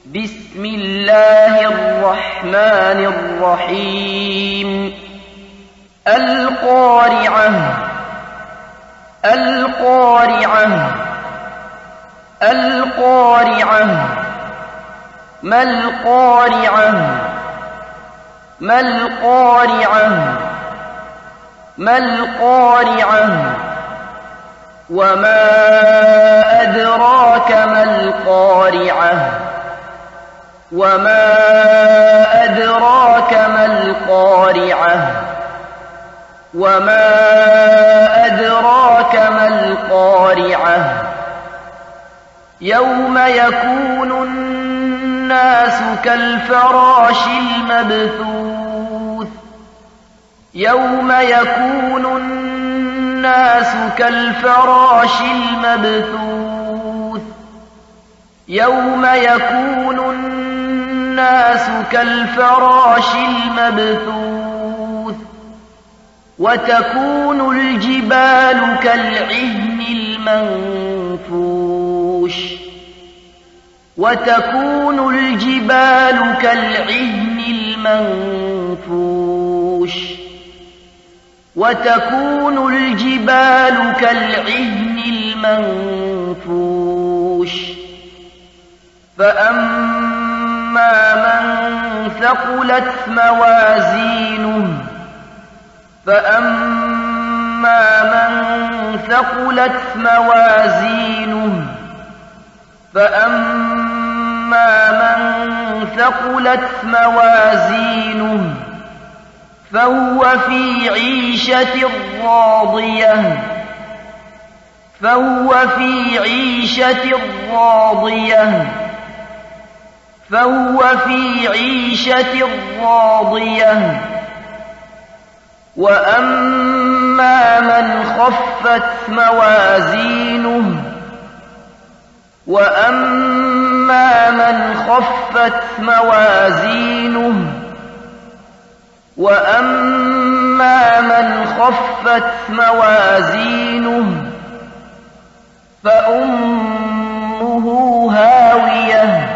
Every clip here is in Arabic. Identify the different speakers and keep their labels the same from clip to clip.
Speaker 1: بسم الله الرحمن الرحيم القارعة القارعة القارعة ما القارعة ما القارعة ما القارعة وما أدراك ما القارعة وما أدراك ما القارعة وما أدراك ما القارعة يوم يكون الناس كالفراش المبثوث يوم يكون الناس كالفراش المبثوث يوم يكون الناس كالفراش المبثوث وتكون الجبال كالعهن المنفوش وتكون الجبال كالعهن المنفوش وتكون الجبال كالعهن المنفوش فأما من ثقلت موازينه فأما من ثقلت موازينه فأما من ثقلت موازينه فهو في عيشة راضية فهو في عيشة راضية فهو في عيشة راضية وأما من خفت موازينه وأما من خفت موازينه وأما من خفت موازينه فأمه هاوية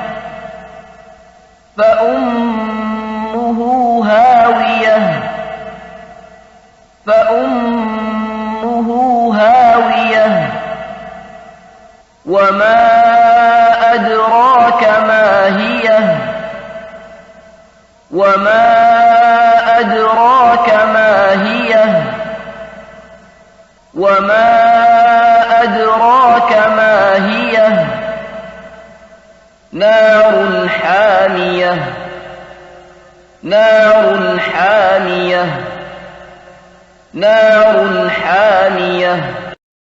Speaker 1: فأمه هاوية فأمه هاوية وما أدراك ما هي وما أدراك ما هي وما أدراك ما هي نار حامية نار حامية نار حامية